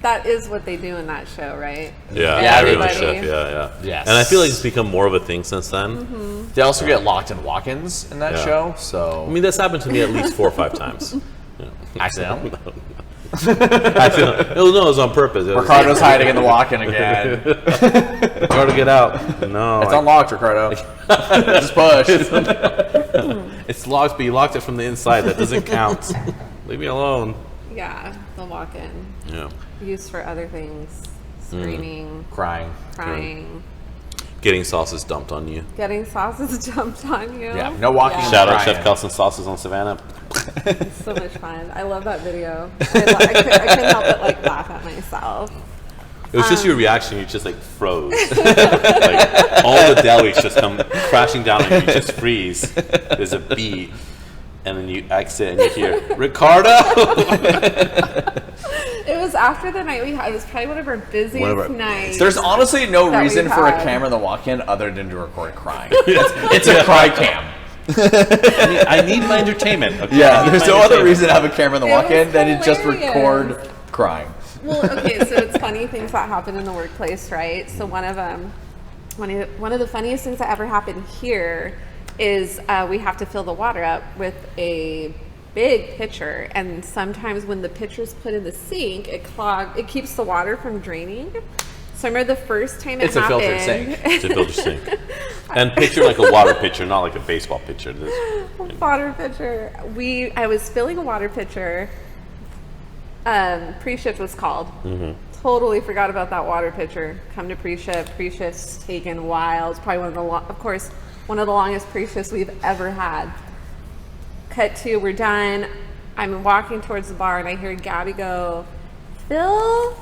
That is what they do in that show, right? Yeah. Yeah, Everyone's everybody. chef. Yeah. Yes. And I feel like it's become more of a thing since then. They also get locked in walk-ins in that Yeah. show, so I mean, that's happened to me at least 4 or 5 times. accidental. Actually, no, it was on purpose. Ricardo's hiding in the walk-in again. Ricardo, get out. No. It's unlocked, Ricardo. Just push. It's locked, but you locked it from the inside. That doesn't count. Leave me alone. Yeah, they'll walk in. Yeah. Used for other things. Screaming, Crying. crying, Getting sauces dumped on you. getting sauces jumped on you. Yeah, no walking. Yeah. Shout out Crying. Chef Kelson Sauces on Savannah. It's so much fun. I love that video. I couldn't help but like laugh at myself. It was just your reaction. You just like froze. Like all the delis just come crashing down on you. You just freeze. There's a beat, and then you exit and you hear Ricardo. It was after the night we had. It was probably one of our busiest nights. There's honestly no that reason we've for a had. camera in the walk-in other than to record crying. It's a cry cam. I need my entertainment. Okay? I Yeah, need there's my no other entertainment. reason to have a camera in the It was walk-in than to just hilarious. record crying. Well, okay, so it's funny things that happen in the workplace, right? So one of the funniest things that ever happened here is we have to fill the water up with a big pitcher, and sometimes when the pitcher's put in the sink, it keeps the water from draining. So I remember the first time it It's a happened. filtered sink. It's a filter sink. And pitcher like a water pitcher, not like a baseball pitcher. Water pitcher. I was filling a water pitcher. Pre-shift was called. Totally forgot about that water pitcher. Come to pre-shift. Pre-shift's taken a while. It's probably one of the longest pre-shifts we've ever had. Cut to, we're done. I'm walking towards the bar and I hear Gabby go, "Phil,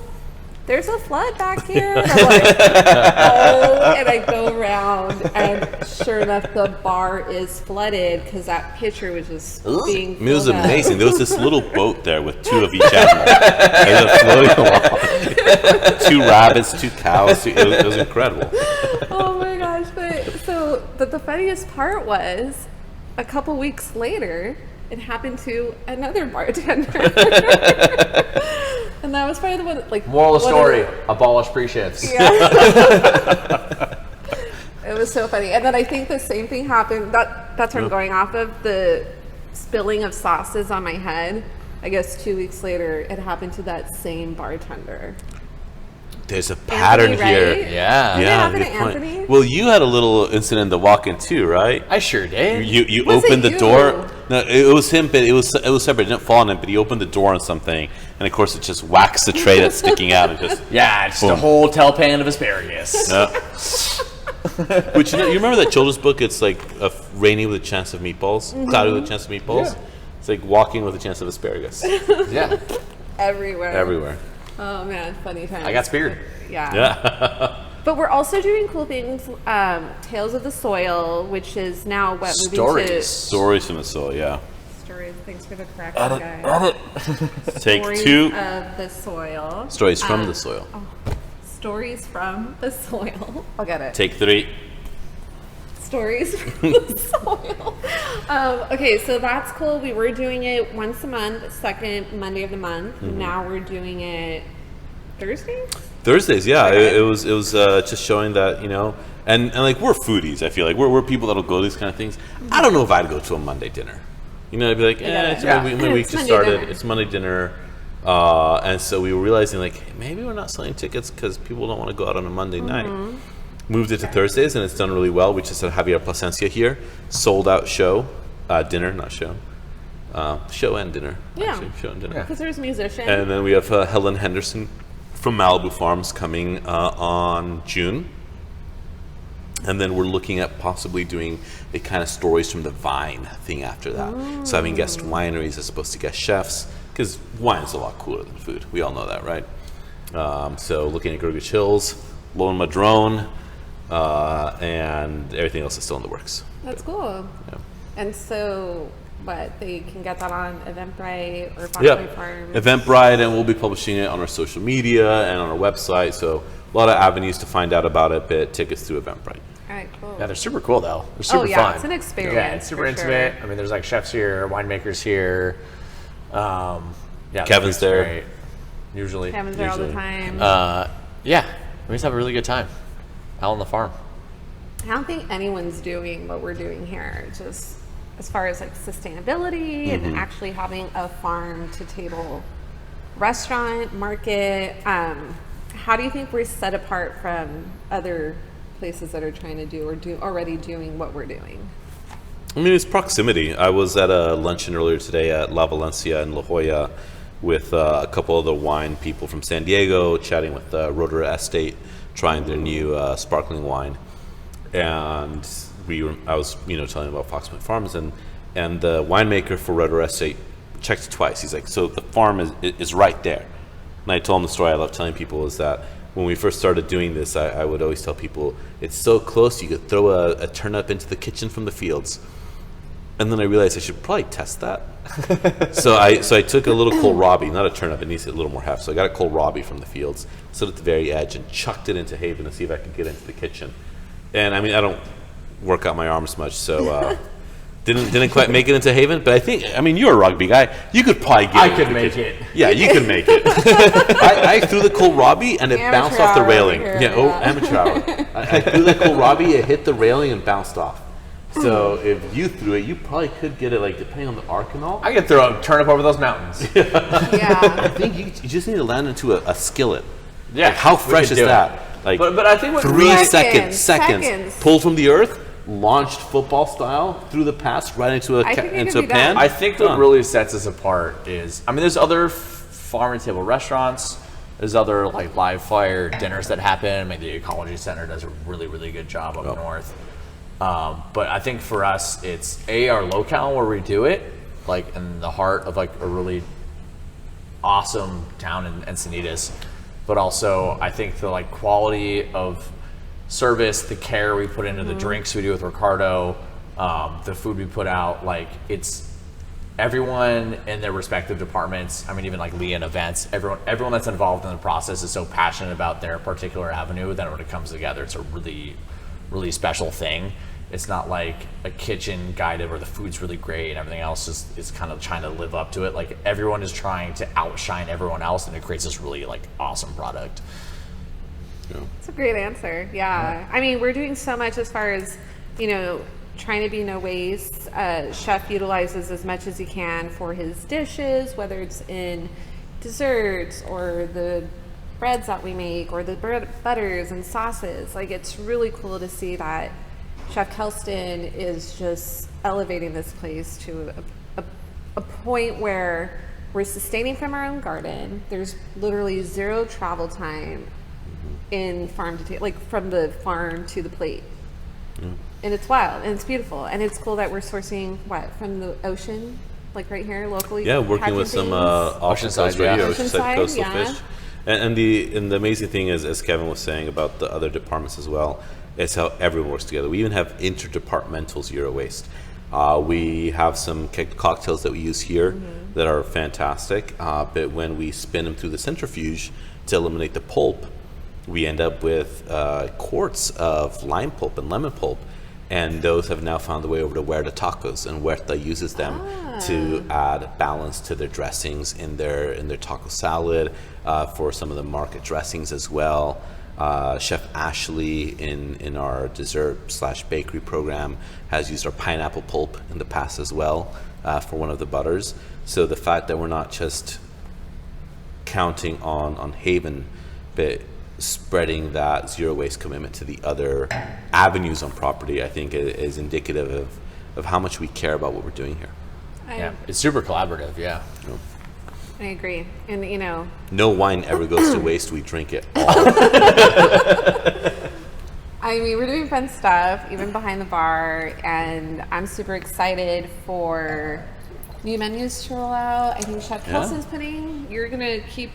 there's a flood back here." And I'm like, oh, and I go around and sure enough, the bar is flooded because that pitcher was just being It was filled up. amazing. There was this little boat there with 2 of each animal. They were floating along. 2 rabbits, 2 cows. It was incredible. Oh my gosh! But the funniest part was, a couple weeks later, it happened to another bartender, and that was probably the one. Like Moral of the one story: the- abolish pre-shifts. Yeah. It was so funny, and then I think the same thing happened. That's what I'm going off of, the spilling of sauces on my head. I guess 2 weeks later, it happened to that same bartender. There's a pattern Anthony, here. right? Yeah, Did it Yeah, happen good to point. Anthony? Well, you had a little incident in the walk-in too, right? I sure did. You Was it opened the you? door. No, it was him, but it was separate. It didn't fall on him, but he opened the door on something, and of course, it just whacks the tray that's sticking out and just. Yeah, it's a Boom. whole tailpan of asparagus. Yeah. Which you remember that children's book? It's like raining with a chance of meatballs, cloudy with a chance of meatballs. Yeah. It's like walking with a chance of asparagus Yeah, Everywhere. everywhere. Oh man, funny times. I got speared. Yeah. Yeah. But we're also doing cool things. Tales of the Soil, which is now what moving Stories. Stories from the soul. Yeah. to stories. Thanks for the correction, guys. Take Stories 2 of the soil. stories from the soil. Stories from the soil. I'll get it. Take 3. Stories from the soil. Okay, so that's cool. We were doing it once a month, second Monday of the month. Now we're doing it Thursdays. Thursdays, yeah. Okay. It was just showing that, and like we're foodies. I feel like we're people that'll go to these kind of things. I don't know if I'd go to a Monday dinner. I'd be like, Yeah. it's my week It's just Monday started. dinner. It's Monday dinner. And so we were realizing, like, hey, maybe we're not selling tickets because people don't want to go out on a Monday night. Moved it to Thursdays, and it's done really well. We just had Javier Plasencia here, sold out show, dinner, not show. Show and dinner. Yeah. Actually, show and dinner. Because there's musicians. And then we have Helen Henderson from Malibu Farms coming on June. And then we're looking at possibly doing a kind of stories from the vine thing after that. So having guest wineries as opposed to guest chefs, because wine is a lot cooler than food. We all know that, right? So looking at Gurgich Hills, Lone Madrone, and everything else is still in the works. That's cool. Yeah. And so, what, they can get that on Eventbrite or Foxway Farms? Eventbrite, and we'll be publishing it on our social media and on our website. So a lot of avenues to find out about it, but tickets through Eventbrite. All right, cool. Yeah, they're super cool though. They're super fun. It's an experience. Yeah, it's super for intimate. sure. I mean, there's like chefs here, winemakers here. Yeah, Kevin's there. great, usually. Kevin's there all the time. Yeah, we just have a really good time out on the farm. I don't think anyone's doing what we're doing here, just as far as like sustainability and actually having a farm to table restaurant, market. How do you think we're set apart from other places that are trying to do or already doing what we're doing? I mean, it's proximity. I was at a luncheon earlier today at La Valencia in La Jolla with a couple of the wine people from San Diego, chatting with Rotorua Estate, trying their new sparkling wine. And I was telling them about Foxman Farms, and the winemaker for Rotorua Estate checked it twice. He's like, so the farm is right there. And I told him the story I love telling people is that when we first started doing this, I would always tell people, it's so close you could throw a turnip into the kitchen from the fields. And then I realized I should probably test that. so I took a little kohlrabi, not a turnip, it needs a little more heft. So I got a kohlrabi from the fields, stood at the very edge, and chucked it into Haven to see if I could get into the kitchen. And I mean, I don't work out my arms much, so didn't quite make it into Haven. But you're a rugby guy. You could probably get it. I could make it. Yeah, you can make it. I threw the kohlrabi and it bounced off the railing. Amateur hour. I threw the kohlrabi, it hit the railing and bounced off. So if you threw it, you probably could get it, like, depending on the arc and all. I could throw a turnip over those mountains. Yeah. I think you just need to land into a skillet. Yeah, Like, how fresh is do that? Like, but I think what 3 Seconds. seconds, pulled from the earth, launched football style through the pass right into I think it into could a be pan. done. I think what really sets us apart is, I mean, there's other farm to table restaurants. There's other like live fire dinners that happen. I mean, the Ecology Center does a really, really good job up north. But I think for us, it's our locale where we do it, like in the heart of like a really awesome town in Encinitas. But also, I think the like quality of service, the care we put into the drinks we do with Ricardo, the food we put out, like it's everyone in their respective departments. I mean, even like Lee in events, everyone that's involved in the process is so passionate about their particular avenue that when it comes together, it's a really, really special thing. It's not like a kitchen guided where the food's really great and everything else is kind of trying to live up to it. Like everyone is trying to outshine everyone else, and it creates this really like awesome product. That's a great answer. Yeah. I mean, we're doing so much as far as, trying to be no waste. Chef utilizes as much as he can for his dishes, whether it's in desserts or the breads that we make or the butters and sauces. Like, it's really cool to see that Chef Kelston is just elevating this place to a point where we're sustaining from our own garden. There's literally zero travel time in farm to like from the farm to the plate. And it's wild and it's beautiful and it's cool that we're sourcing from the ocean, like right here locally. Yeah, working catching with some things. Oceanside, yeah. Oceanside coastal yeah. fish. And the amazing thing is, as Kevin was saying about the other departments as well, is how everyone works together. We even have interdepartmental zero waste. We have some cocktails that we use here that are fantastic, but when we spin them through the centrifuge to eliminate the pulp, we end up with quarts of lime pulp and lemon pulp, and those have now found their way over to Huerta Tacos, and Huerta uses them to add balance to their dressings in their taco salad, for some of the market dressings as well. Chef Ashley in our dessert/bakery program has used our pineapple pulp in the past as well, for one of the butters. So the fact that we're not just counting on Haven, but spreading that zero waste commitment to the other avenues on property, I think is indicative of how much we care about what we're doing here. Yeah, it's super collaborative. Yeah. I agree. And, No wine ever goes to waste. We drink it all. I mean, we're doing fun stuff, even behind the bar, and I'm super excited for new menus to roll out. I think Chef Kelson's you're going to keep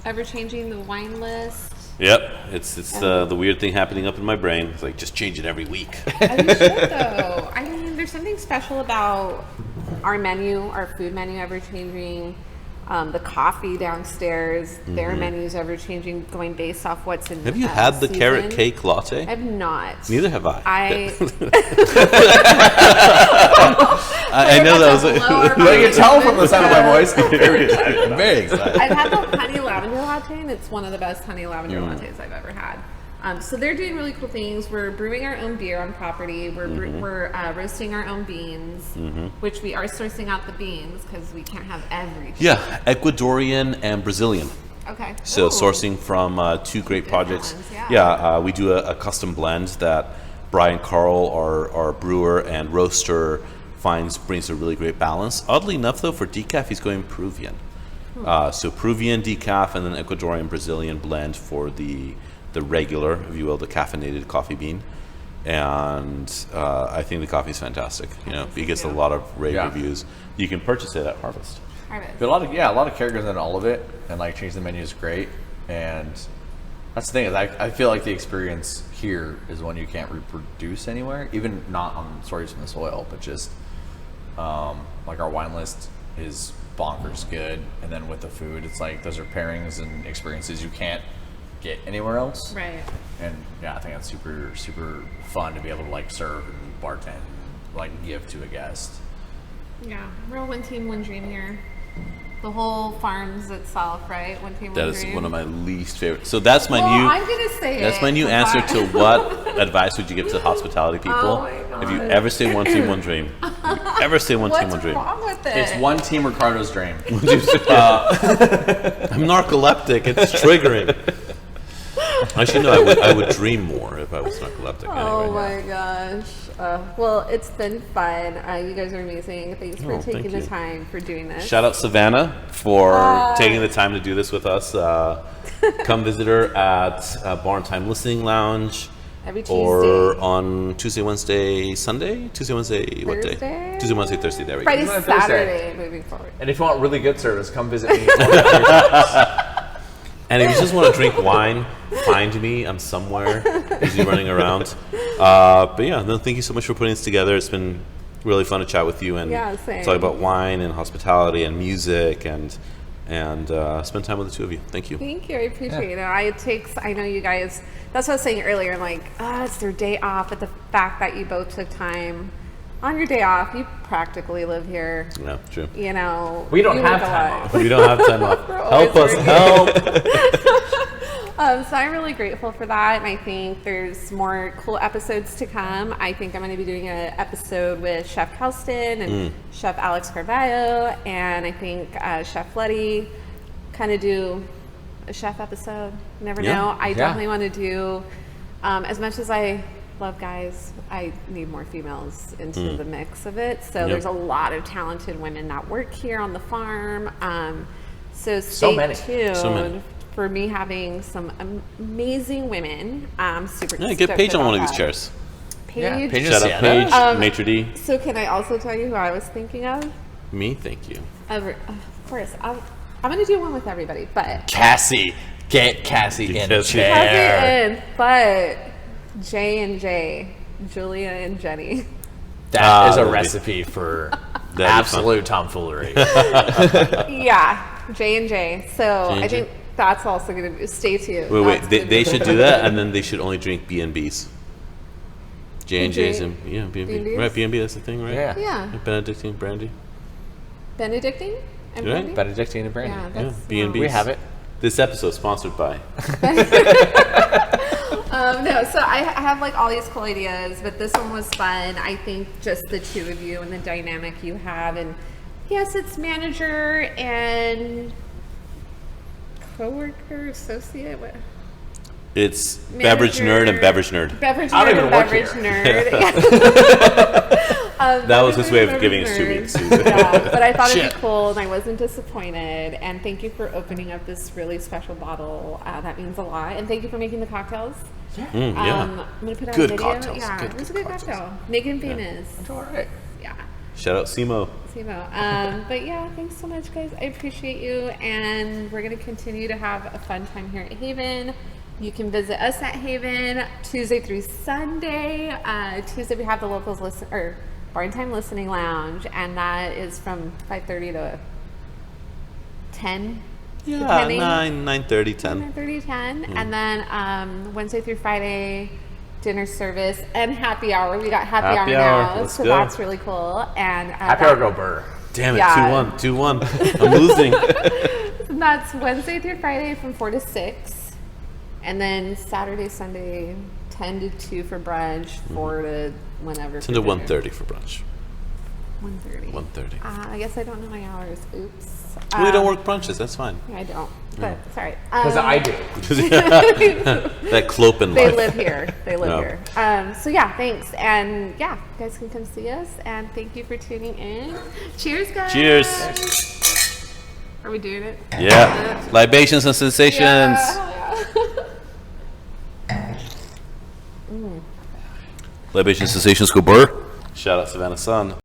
ever changing the wine list. Yep, it's the weird thing happening up in my brain. It's like, just change it every week. I mean, should though. I mean, there's something special about our menu, our food menu ever changing. The coffee downstairs, their menu's ever changing, going based off what's in. Have you had the season. carrot cake latte? I've not. Neither have I. I know that was. But you can tell from the sound of my voice. I'm very excited. I've had the honey lavender latte, and it's one of the best honey lavender lattes I've ever had. So they're doing really cool things. We're brewing our own beer on property. We're roasting our own beans, which we are sourcing out the beans because we can't have everything. Yeah, Ecuadorian and Brazilian. Okay. So Ooh. sourcing from two great Good projects. ones, yeah. We do a custom blend that Brian Carl, our brewer and roaster, brings a really great balance. Oddly enough, though, for decaf, he's going Peruvian. So Peruvian decaf and then Ecuadorian Brazilian blend for the regular, if you will, the caffeinated coffee bean. And I think the coffee is fantastic. He gets a lot of rave reviews. You can purchase it at Harvest. But a lot of care goes into all of it, and like changing the menu is great. And that's the thing is, I feel like the experience here is one you can't reproduce anywhere, even not on Stories from the Soil, but just like our wine list is bonkers good, and then with the food, it's like those are pairings and experiences you can't get anywhere else. Right. And yeah, I think that's super, super fun to be able to like serve and bartend, like give to a guest. Yeah, we're all one team, one dream here. The whole farms itself, right? One team, That one is dream. one of my least favorite. So that's my new. I'm gonna say That's my new answer to what advice would you give to hospitality people? Oh my God. If you ever say one team, one dream. If you ever say one team, one dream. What's wrong with it? It's one team Ricardo's dream. I'm narcoleptic. It's triggering. Actually, no. I would dream more if I was narcoleptic. Oh Anyway. my gosh. Well, it's been fun. You guys are amazing. Thanks for taking thank the you. time for doing this. Shout out Savannah for taking the time to do this with us. Come visit her at Barn Time Listening Lounge. Every Tuesday. Or on Tuesday, Wednesday, Sunday? Tuesday, Wednesday, what day? Thursday? Tuesday, Wednesday, Thursday. There we Friday, go. Thursday. Saturday, moving forward. And if you want really good service, come visit me. And if you just want to drink wine, find me. I'm somewhere, busy running around. But yeah, no, thank you so much for putting this together. It's been really fun to chat with you and same. talk about wine and hospitality and music and spend time with the two of you. Thank you. Thank you. I appreciate it. I know you guys, that's what I was saying earlier. I'm like, it's their day off. But the fact that you both took time on your day off, you practically live here. Yeah, true. We don't you have make a time lot. off. We don't have time off. Help always us, help. So I'm really grateful for that, and I think there's more cool episodes to come. I think I'm going to be doing an episode with Chef Kelston and Chef Alex Carvalho, and I think Chef Letty kind of do a chef episode. You never know. I definitely want to do, as much as I love guys, I need more females into the mix of it. So there's a lot of talented women that work here on the farm. So stay tuned. So many. For me having some amazing women. I'm super Yeah, get stoked Paige on about one of these that. chairs. Paige. Paige Shout out Paige, Um, Maitre D. So can I also tell you who I was thinking of? Me, thank you. Of course. I'm going to do one with everybody, but Cassie. Get Cassie in the Cassie. chair. Cassie in, but J&J, Julia and Jenny. That is a that'd be- recipe for That'd be absolute tomfoolery. Yeah, J&J. So I J&J. think that's also going to stay tuned. Wait, That's they gonna be should do that, and then they should only drink B&Bs. J&J's and B&B. B&Bs? Right, B&B, that's the thing, right? Yeah. Yeah. Benedictine brandy. Benedictine? And Right. Brandy? Benedictine and Brandy. Yeah, Yeah, that's B&Bs. We have it. This episode sponsored by. No, so I have like all these cool ideas, but this one was fun. I think just the two of you and the dynamic you have, and yes, it's manager and coworker, associate, what? It's beverage nerd and beverage nerd. Beverage I don't nerd even and work beverage here. nerd. That was his way of Beverage giving us 2 nerd. weeks. Yeah, but I thought it'd Shit. be cool, and I wasn't disappointed. And thank you for opening up this really special bottle. That means a lot. And thank you for making the cocktails. Yeah. I'm gonna put out Good a video. cocktails. Yeah, Good, it was a good good cocktails. cocktail. Naked and famous. It's all right. Yeah. Shout out Simo. Simo. But yeah, thanks so much, guys. I appreciate you, and we're gonna continue to have a fun time here at Haven. You can visit us at Haven Tuesday through Sunday. Tuesday we have the locals Barn Time Listening Lounge, and that is from 5:30 to 10. Yeah, depending. 9:30, 10. 9:30, 10. And then Wednesday through Friday, dinner service and happy hour. We got happy Happy hour hour. now, Let's so go. that's really cool. And Happy hour go burr. Damn it, Yeah. 2-1. I'm losing. That's Wednesday through Friday from 4 to 6. And then Saturday, Sunday, 10 to 2 for brunch, 4 to whenever. 10 to 1:30 for brunch. 1:30. 1:30. I guess I don't know my hours. Oops. We don't work brunches. That's fine. I don't. But it's all right. Because I do. That Clopen They life. live here. They live No. here. So yeah, thanks. And yeah, you guys can come see us. And thank you for tuning in. Cheers, guys. Cheers. Are we doing it? Yeah. Libations and Sensations. Yeah. Libations and Sensations go burr. Shout out Savannah Sun.